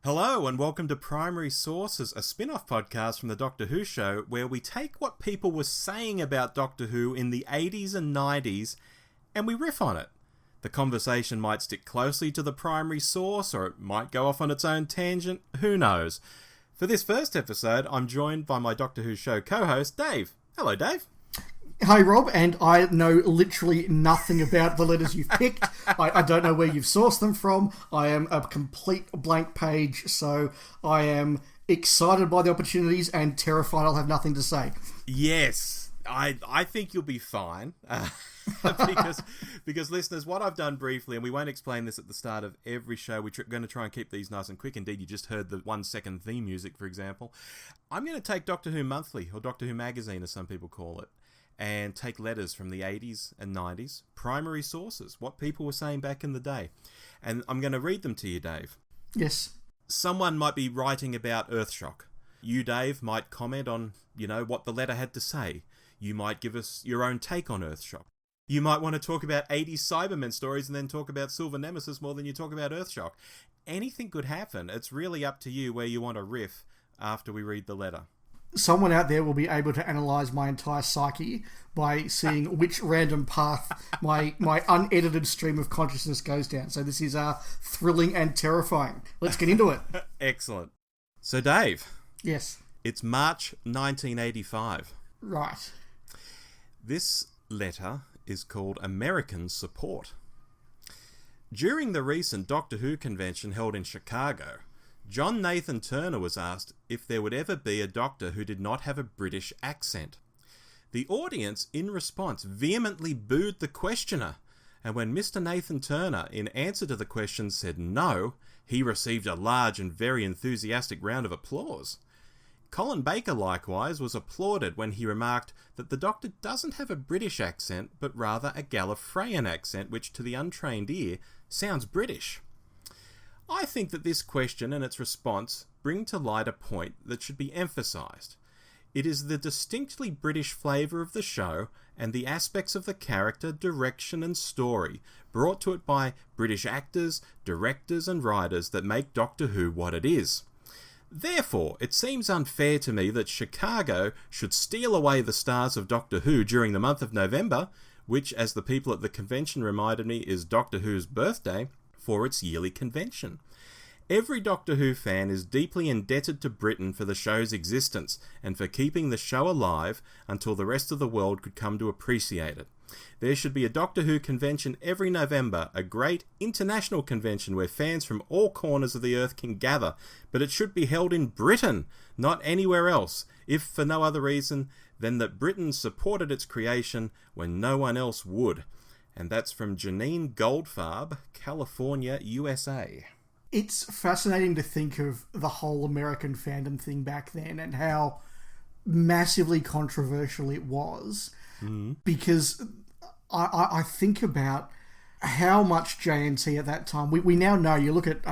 Hello and welcome to Primary Sources, a spin-off podcast from the Doctor Who show where we take what people were saying about Doctor Who in the 80s and 90s and we riff on it. The conversation might stick closely to the primary source or it might go off on its own tangent, who knows. For this first episode, I'm joined by my Doctor Who show co-host, Dave. Hello, Dave. Hi, Rob, and I know literally nothing about the letters you've picked. I don't know where you've sourced them from. I am a complete blank page, so I am excited by the opportunities and terrified I'll have nothing to say. Yes, I think you'll be fine. Because listeners, what I've done briefly, and we won't explain this at the start of every show, we're going to try and keep these nice and quick. Indeed, you just heard the 1 second theme music, for example. I'm going to take Doctor Who Monthly, or Doctor Who Magazine, as some people call it, and take letters from the 80s and 90s, primary sources, what people were saying back in the day. And I'm going to read them to you, Dave. Yes. Someone might be writing about Earthshock. You, Dave, might comment on, what the letter had to say. You might give us your own take on Earthshock. You might want to talk about 80s Cybermen stories and then talk about Silver Nemesis more than you talk about Earthshock. Anything could happen. It's really up to you where you want to riff after we read the letter. Someone out there will be able to analyse my entire psyche by seeing which random path my unedited stream of consciousness goes down. So this is thrilling and terrifying. Let's get into it. Excellent. So, Dave. Yes. It's March 1985. Right. This letter is called American Support. During the recent Doctor Who convention held in Chicago, John Nathan Turner was asked if there would ever be a Doctor who did not have a British accent. The audience, in response, vehemently booed the questioner, and when Mr. Nathan Turner, in answer to the question, said no, he received a large and very enthusiastic round of applause. Colin Baker, likewise, was applauded when he remarked that the Doctor doesn't have a British accent, but rather a Gallifreyan accent, which to the untrained ear sounds British. I think that this question and its response bring to light a point that should be emphasised. It is the distinctly British flavour of the show and the aspects of the character, direction and story brought to it by British actors, directors and writers that make Doctor Who what it is. Therefore, it seems unfair to me that Chicago should steal away the stars of Doctor Who during the month of November, which, as the people at the convention reminded me, is Doctor Who's birthday, for its yearly convention. Every Doctor Who fan is deeply indebted to Britain for the show's existence and for keeping the show alive until the rest of the world could come to appreciate it. There should be a Doctor Who convention every November, a great international convention where fans from all corners of the earth can gather, but it should be held in Britain, not anywhere else, if for no other reason than that Britain supported its creation when no one else would. And that's from Janine Goldfarb, California, USA. It's fascinating to think of the whole American fandom thing back then and how massively controversial it was. Because I think about how much JNT at that time... We now know, you look at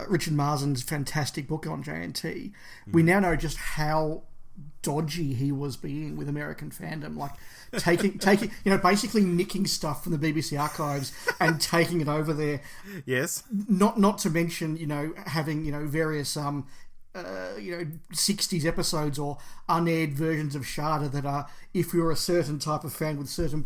Richard Marsden's fantastic book on JNT, we now know just how dodgy he was being with American fandom, like taking basically nicking stuff from the BBC archives and taking it over there. Yes. Not to mention, having, various 60s episodes or unaired versions of Shada that are, if you're a certain type of fan with certain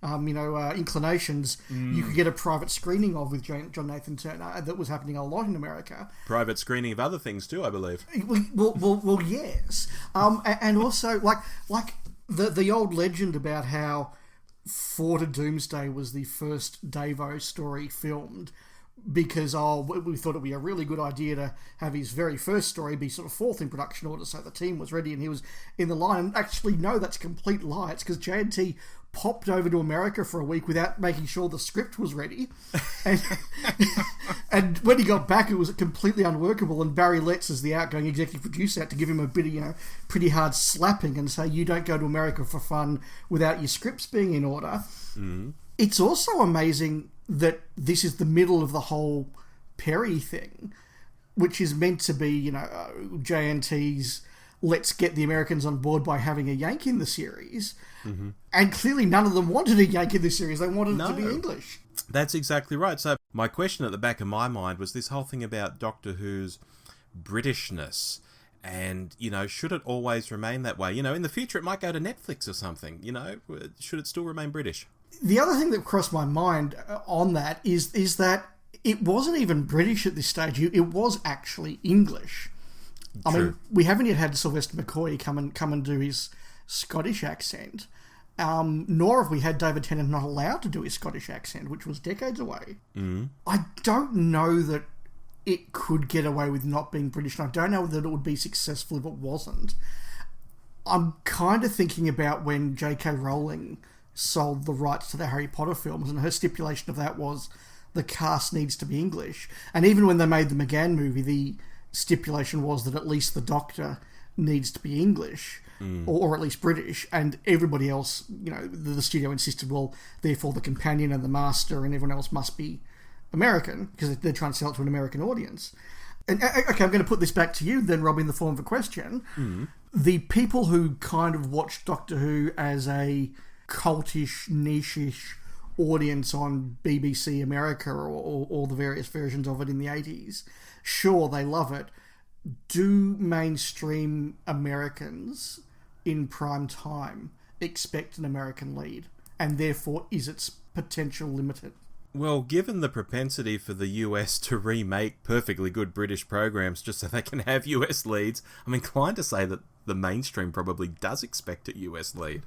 inclinations, you could get a private screening of with John Nathan Turner. That was happening a lot in America. Private screening of other things too, I believe. Well, yes. And also, like the old legend about how Four to Doomsday was the first Davo story filmed because we thought it would be a really good idea to have his very first story be sort of fourth in production order so the team was ready and he was in the line. And actually, no, that's a complete lie. It's because JNT popped over to America for a week without making sure the script was ready. And when he got back, it was completely unworkable. And Barry Letts, as the outgoing executive producer, had to give him a bit of, pretty hard slapping and say, you don't go to America for fun without your scripts being in order. Mm. It's also amazing that this is the middle of the whole Perry thing, which is meant to be, JNT's let's get the Americans on board by having a Yank in the series. Mm-hmm. And clearly none of them wanted a Yank in the series. They wanted it to be English. That's exactly right. So My question at the back of my mind was this whole thing about Doctor Who's Britishness. And, should it always remain that way? In the future it might go to Netflix or something. Should it still remain British? The other thing that crossed my mind on that is that it wasn't even British at this stage. It was actually English. I mean, we haven't yet had Sylvester McCoy come and do his Scottish accent, nor have we had David Tennant not allowed to do his Scottish accent, which was decades away. Mm. I don't know that it could get away with not being British, and I don't know that it would be successful if it wasn't. I'm kind of thinking about when J.K. Rowling sold the rights to the Harry Potter films, and her stipulation of that was the cast needs to be English. And even when they made the McGann movie, the stipulation was that at least the Doctor needs to be English, or at least British, and everybody else, the studio insisted, well, therefore the companion and the master and everyone else must be American, because they're trying to sell it to an American audience. And okay, I'm going to put this back to you then, Rob, in the form of a question. The people who kind of watched Doctor Who as a cultish, niche-ish audience on BBC America or the various versions of it in the 80s, sure, they love it. Do mainstream Americans in prime time expect an American lead? And therefore, is its potential limited? Well, given the propensity for the US to remake perfectly good British programs just so they can have US leads, I'm inclined to say that the mainstream probably does expect a US lead.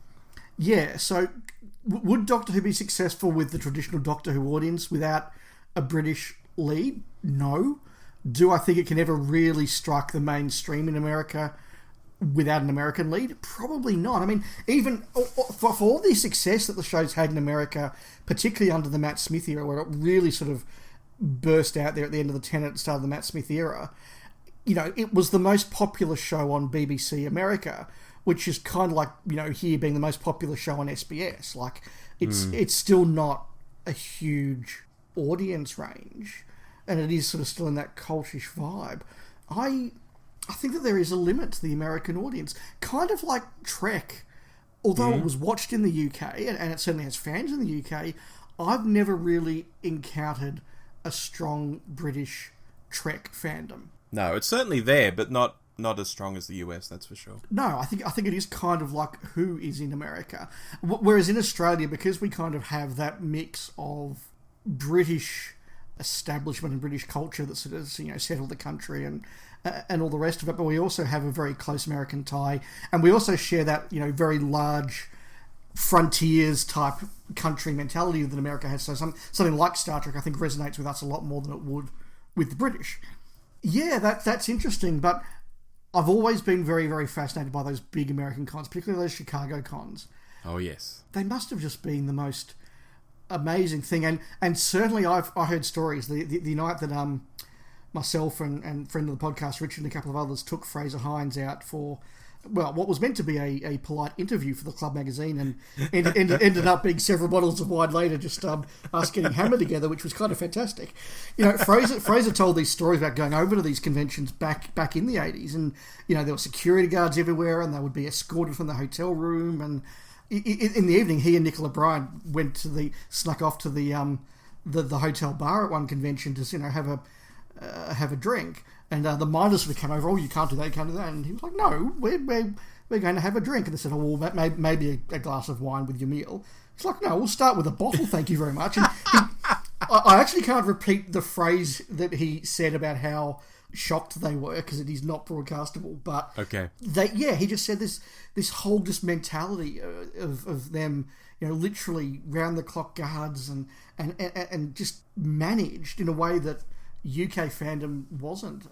Yeah, so would Doctor Who be successful with the traditional Doctor Who audience without a British lead? No. Do I think it can ever really strike the mainstream in America without an American lead? Probably not. I mean, even for all the success that the show's had in America, particularly under the Matt Smith era, where it really sort of burst out there at the end of the Tennant, start of the Matt Smith era, it was the most popular show on BBC America, which is kind of like, here being the most popular show on SBS. Like, it's still not a huge audience range, and it is sort of still in that cultish vibe. I think that there is a limit to the American audience. Kind of like Trek. Although it was watched in the UK, and it certainly has fans in the UK, I've never really encountered a strong British Trek fandom. No, it's certainly there, but not as strong as the US, that's for sure. No, I think it is kind of like Who is in America. Whereas in Australia, because we kind of have that mix of British establishment and British culture that sort of settled the country and all the rest of it, but we also have a very close American tie, and we also share that very large frontiers type country mentality that America has. So something like Star Trek, I think, resonates with us a lot more than it would with the British. Yeah, that's interesting, but I've always been very, very fascinated by those big American cons, particularly those Chicago cons. Oh yes, they must have just been the most amazing thing, and certainly I heard stories the night that myself and friend of the podcast Richard and a couple of others took Fraser Hines out for what was meant to be a polite interview for the Club magazine, and ended up being several bottles of wine later, just us getting hammered together, which was kind of fantastic. Fraser told these stories about going over to these conventions back in the 80s, and there were security guards everywhere, and they would be escorted from the hotel room, and in the evening he and Nicola Bryant snuck off to the hotel bar at one convention to have a drink. And the minders would come over, you can't do that, you can't do that. And he was like, no, we're going to have a drink. And they said, well, maybe a glass of wine with your meal. He's like, no, we'll start with a bottle, thank you very much. And I actually can't repeat the phrase that he said about how shocked they were, because it is not broadcastable. But okay, he just said this whole mentality of them, literally round the clock guards and just managed in a way that UK fandom wasn't.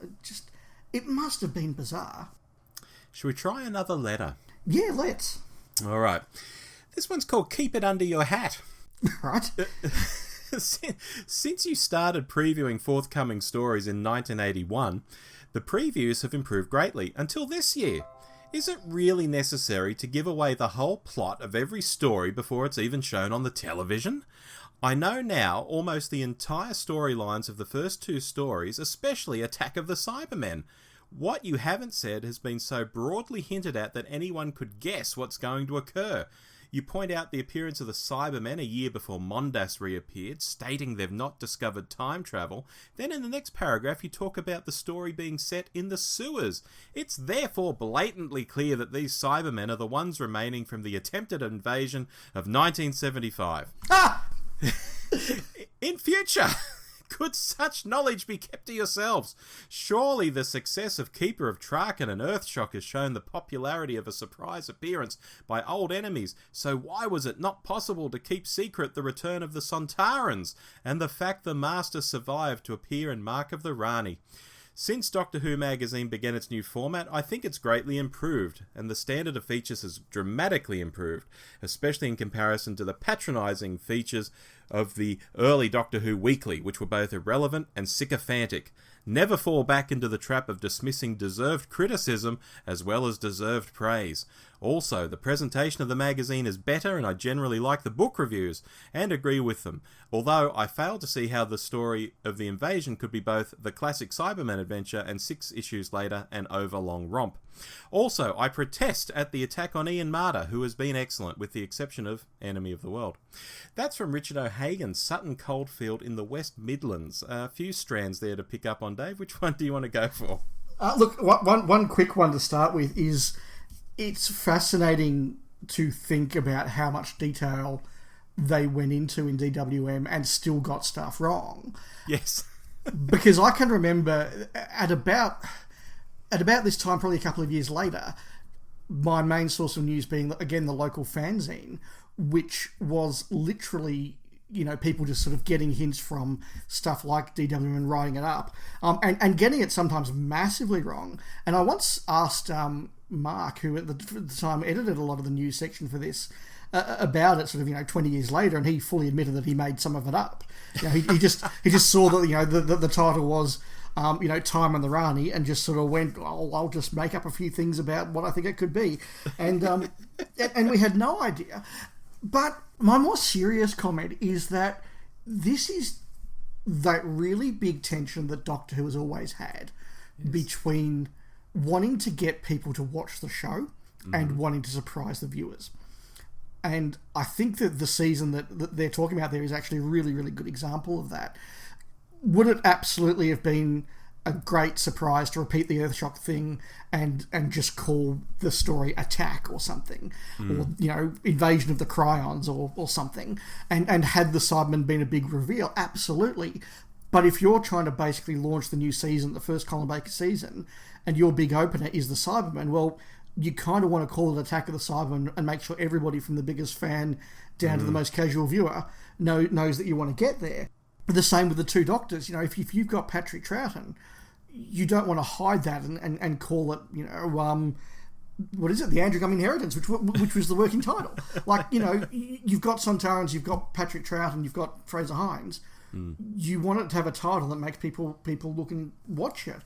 It must have been bizarre. Should we try another letter? Yeah, let's. All right. This one's called Keep It Under Your Hat. Right. Since you started previewing forthcoming stories in 1981, the previews have improved greatly until this year. Is it really necessary to give away the whole plot of every story before it's even shown on the television? I know now almost the entire storylines of the first two stories, especially Attack of the Cybermen. What you haven't said has been so broadly hinted at that anyone could guess what's going to occur. You point out the appearance of the Cybermen a year before Mondas reappeared, stating they've not discovered time travel. Then in the next paragraph you talk about the story being set in the sewers. It's therefore blatantly clear that these Cybermen are the ones remaining from the attempted invasion of 1975. In future, could such knowledge be kept to yourselves? Surely the success of Keeper of Traken and Earthshock has shown the popularity of a surprise appearance by old enemies, so why was it not possible to keep secret the return of the Sontarans, and the fact the Master survived to appear in Mark of the Rani? Since Doctor Who magazine began its new format, I think it's greatly improved, and the standard of features has dramatically improved, especially in comparison to the patronising features of the early Doctor Who weekly, which were both irrelevant and sycophantic. Never fall back into the trap of dismissing deserved criticism as well as deserved praise. Also, the presentation of the magazine is better, and I generally like the book reviews and agree with them, although I fail to see how the story of the invasion could be both the classic Cyberman adventure and 6 issues later an overlong romp. Also, I protest at the attack on Ian Marter, who has been excellent, with the exception of Enemy of the World. That's from Richard O'Hagan, Sutton Coldfield in the West Midlands. A few strands there to pick up on, Dave. Which one do you want to go for? Look, one quick one to start with is it's fascinating to think about how much detail they went into in DWM and still got stuff wrong. Yes. Because I can remember at about this time, probably a couple of years later, my main source of news being, again, the local fanzine, which was literally, you know, people just sort of getting hints from stuff like DWM and writing it up, and getting it sometimes massively wrong. And I once asked Mark, who at the time edited a lot of the news section for this, about it sort of, you know, 20 years later, and he fully admitted that he made some of it up. You know, he just saw that, you know, the title was, you know, Time on the Rani, and just sort of went, oh, I'll just make up a few things about what I think it could be. And and we had no idea. But my more serious comment is that this is that really big tension that Doctor Who has always had between wanting to get people to watch the show and wanting to surprise the viewers. And I think that the season that they're talking about there is actually a really, really good example of that. Would it absolutely have been a great surprise to repeat the Earthshock thing and just call the story Attack or something, or, you know, Invasion of the Cryons or something, and had the Cybermen been a big reveal? Absolutely. But if you're trying to basically launch the new season, the first Colin Baker season, and your big opener is the Cybermen, well, you kind of want to call it Attack of the Cybermen and make sure everybody from the biggest fan down to the most casual viewer knows that you want to get there. The same with the two Doctors. You know, if you've got Patrick Troughton, you don't want to hide that and call it, you know, what is it? The Andrew Gum Inheritance, which was the working title. Like, you know, you've got Sontarans, you've got Patrick Troughton, you've got Fraser Hines. You want it to have a title that makes people look and watch it.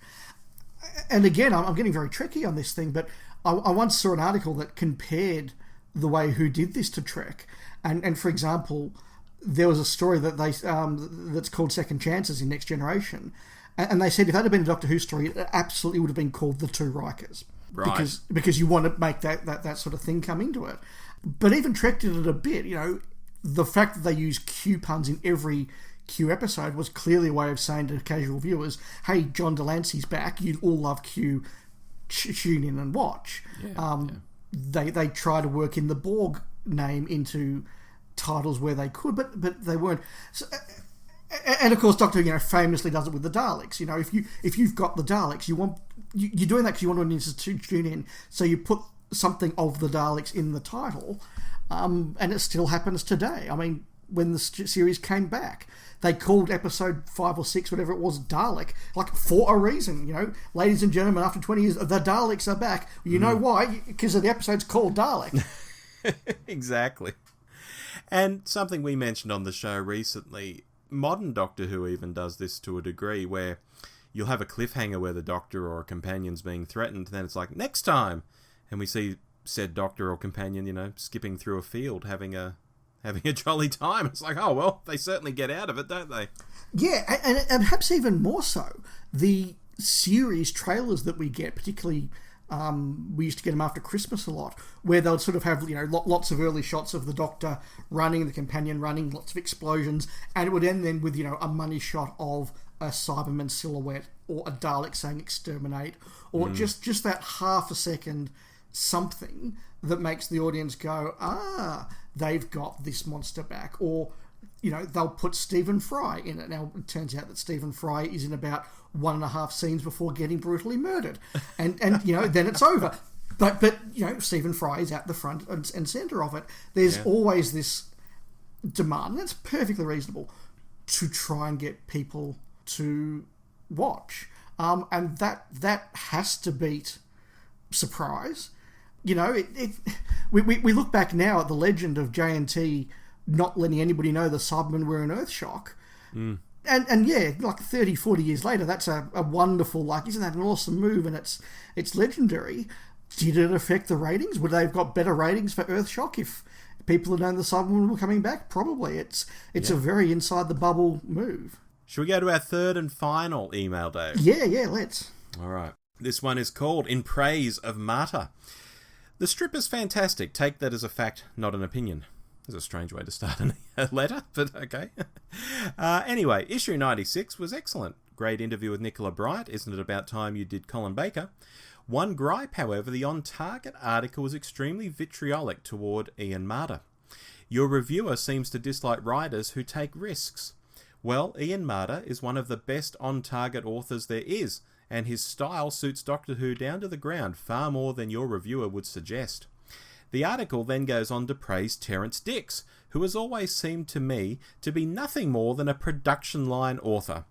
And again, I'm getting very tricky on this thing, but I once saw an article that compared the way Who did this to Trek. And for example, there was a story that they that's called Second Chances in Next Generation. And they said if that had been a Doctor Who story, it absolutely would have been called The Two Rikers. Right. Because you want to make that sort of thing come into it. But even Trek did it a bit. You know, the fact that they use Q puns in every Q episode was clearly a way of saying to casual viewers, hey, John Delancey's back, you'd all love Q, tune in and watch. They try to work in the Borg name into titles where they could, but they weren't. So, and of course, Doctor Who, you know, famously does it with the Daleks. You know, if you've got the Daleks, you're doing that because you want audiences to tune in, so you put something of the Daleks in the title, and it still happens today. I mean, when the series came back, they called episode 5 or 6, whatever it was, Dalek, like for a reason. You know, ladies and gentlemen, after 20 years, the Daleks are back. You know why? Because the episode's called Dalek. Exactly. And something we mentioned on the show recently, modern Doctor Who even does this to a degree, where you'll have a cliffhanger where the Doctor or a companion's being threatened, and then it's like, next time! And we see said Doctor or companion, you know, skipping through a field, having a jolly time. It's like, oh, well, they certainly get out of it, don't they? Yeah, and perhaps even more so, the series trailers that we get, particularly We used to get them after Christmas a lot, where they'll sort of have, lots of early shots of the Doctor running, the companion running, lots of explosions, and it would end then with, a money shot of a Cyberman silhouette or a Dalek saying exterminate, or just that half a second something that makes the audience go, they've got this monster back, or they'll put Stephen Fry in it. Now, it turns out that Stephen Fry is in about 1.5 scenes before getting brutally murdered. And then it's over. But Stephen Fry is at the front and centre of it. There's always this demand, and it's perfectly reasonable, to try and get people to watch. And that has to beat surprise. We look back now at the legend of JNT not letting anybody know the Cybermen were in Earthshock. And 30, 40 years later, that's a wonderful, isn't that an awesome move? And it's legendary. Did it affect the ratings? Would they have got better ratings for Earthshock if people had known the Cybermen were coming back? Probably. It's a very inside the bubble move. Should we go to our third and final email, Dave? Yeah, let's. All right. This one is called In Praise of Marta. The strip is fantastic. Take that as a fact, not an opinion. It's a strange way to start a letter, but okay. Anyway, issue 96 was excellent. Great interview with Nicola Bright. Isn't it about time you did Colin Baker? One gripe, however, the On Target article was extremely vitriolic toward Ian Marter. Your reviewer seems to dislike writers who take risks. Well, Ian Marter is one of the best On Target authors there is, and his style suits Doctor Who down to the ground far more than your reviewer would suggest. The article then goes on to praise Terrance Dicks, who has always seemed to me to be nothing more than a production line author.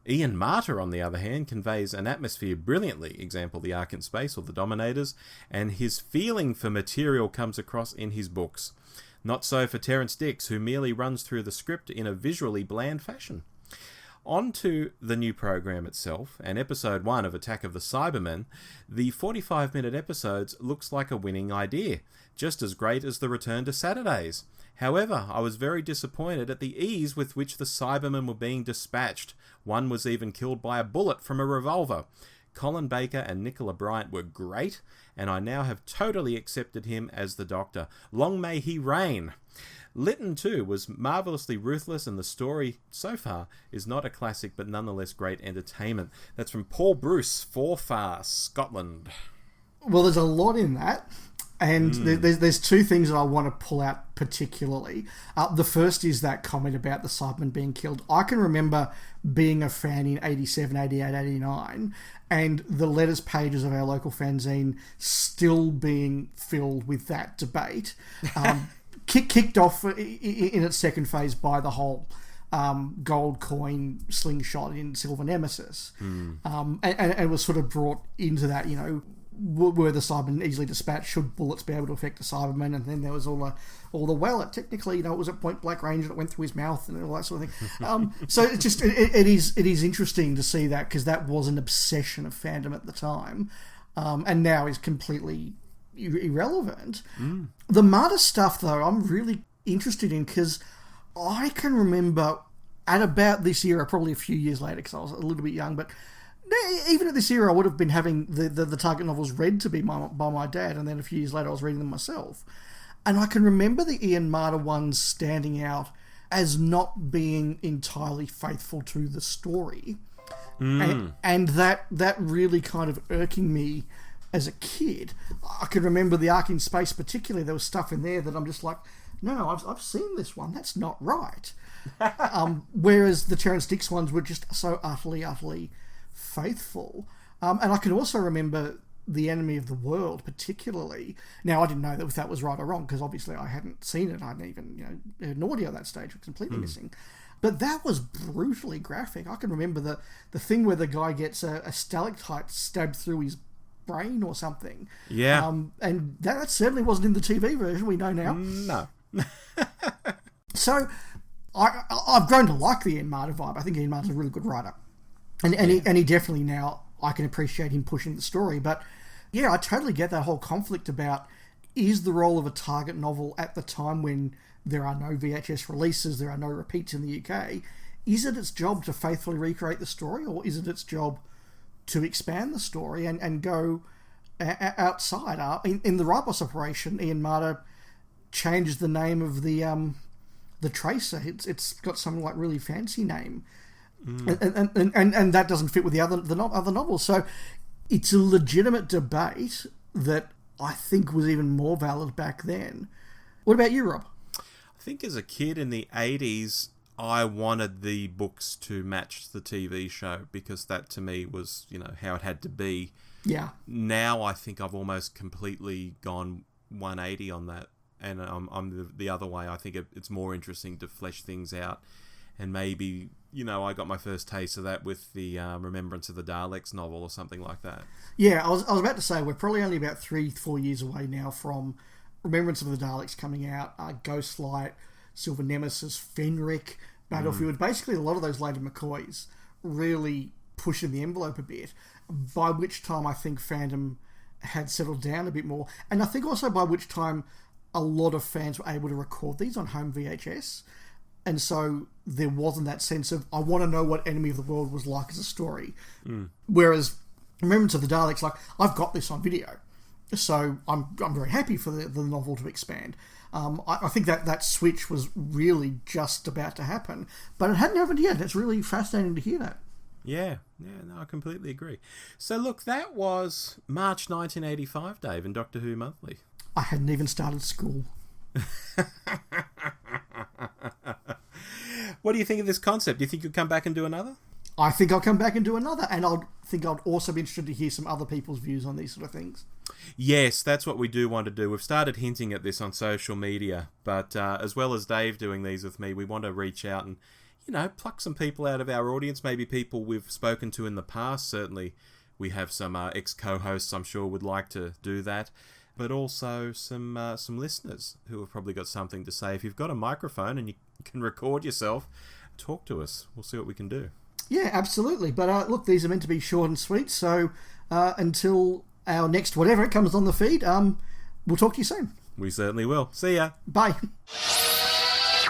Ian Marter, on the other hand, conveys an atmosphere brilliantly, example The Ark in Space or The Dominators, and his feeling for material comes across in his books. Not so for Terrance Dicks, who merely runs through the script in a visually bland fashion. On to the new program itself, and episode 1 of Attack of the Cybermen, the 45-minute episodes looks like a winning idea, just as great as the return to Saturdays. However, I was very disappointed at the ease with which the Cybermen were being dispatched. One was even killed by a bullet from a revolver. Colin Baker and Nicola Bright were great, and I now have totally accepted him as the Doctor. Long may he reign! Lytton, too, was marvellously ruthless, and the story, so far, is not a classic, but nonetheless great entertainment. That's from Paul Bruce, Forfar, Scotland. Well, there's a lot in that, and there's two things that I want to pull out particularly. The first is that comment about the Cybermen being killed. I can remember being a fan in 87, 88, 89, and the letters pages of our local fanzine still being filled with that debate. Kicked off in its second phase by the whole gold coin slingshot in Silver Nemesis. And was sort of brought into that, were the Cybermen easily dispatched? Should bullets be able to affect a Cyberman? And then there was all the technically, it was at point blank range and it went through his mouth and all that sort of thing. So it just it is interesting to see that, because that was an obsession of fandom at the time, and now is completely irrelevant. The Marta stuff, though, I'm really interested in, because I can remember at about this era, probably a few years later, because I was a little bit young, but even at this era I would have been having the Target novels read to me by my dad, and then a few years later I was reading them myself. And I can remember the Ian Marter ones standing out as not being entirely faithful to the story. And that really kind of irking me as a kid. I can remember the Ark in Space particularly. There was stuff in there that I'm just like, no, I've seen this one. That's not right. Whereas the Terrance Dicks ones were just so utterly faithful. And I can also remember The Enemy of the World particularly. Now, I didn't know if that was right or wrong, because obviously I hadn't seen it. I hadn't even heard an audio at that stage. It was completely missing. But that was brutally graphic. I can remember the thing where the guy gets a stalactite stabbed through his brain or something. Yeah. And that certainly wasn't in the TV version, we know now. No. So I've grown to like the Ian Marter vibe. I think Ian Marter's a really good writer. And he definitely, now I can appreciate him pushing the story. But yeah, I totally get that whole conflict about, is the role of a Target novel at the time when there are no VHS releases, there are no repeats in the UK, is it its job to faithfully recreate the story, or is it its job to expand the story and go outside. In the Ripos operation, Ian Marter changed the name of the tracer. It's got some like really fancy name, and that doesn't fit with the other novels. So it's a legitimate debate that I think was even more valid back then. What about you, Rob? I think as a kid in the 80s, I wanted the books to match the TV show because that to me was, how it had to be. Yeah. Now I think I've almost completely gone 180 on that, and I'm the other way. I think it's more interesting to flesh things out, and maybe, I got my first taste of that with the Remembrance of the Daleks novel or something like that. Yeah, I was about to say, we're probably only about 3-4 years away now from Remembrance of the Daleks coming out, Ghostlight, Silver Nemesis, Fenric, Battlefield. Basically, a lot of those later McCoys really pushing the envelope a bit, by which time I think fandom had settled down a bit more. And I think also by which time a lot of fans were able to record these on home VHS. And so there wasn't that sense of, I want to know what Enemy of the World was like as a story. Whereas Remembrance of the Daleks, like, I've got this on video. So I'm very happy for the novel to expand. I think that switch was really just about to happen, but it hadn't happened yet. It's really fascinating to hear that. Yeah, no, I completely agree. So look, that was March 1985, Dave, in Doctor Who Monthly. I hadn't even started school. What do you think of this concept? Do you think you'll come back and do another? I think I'll come back and do another, and I'd also be interested to hear some other people's views on these sort of things. Yes, that's what we do want to do. We've started hinting at this on social media, but as well as Dave doing these with me, we want to reach out and, pluck some people out of our audience, maybe people we've spoken to in the past. Certainly we have some ex-co-hosts I'm sure would like to do that, but also some listeners who have probably got something to say. If you've got a microphone and you can record yourself, talk to us. We'll see what we can do. Yeah, absolutely. But look, these are meant to be short and sweet, so until our next whatever it comes on the feed, we'll talk to you soon. We certainly will. See ya. Bye.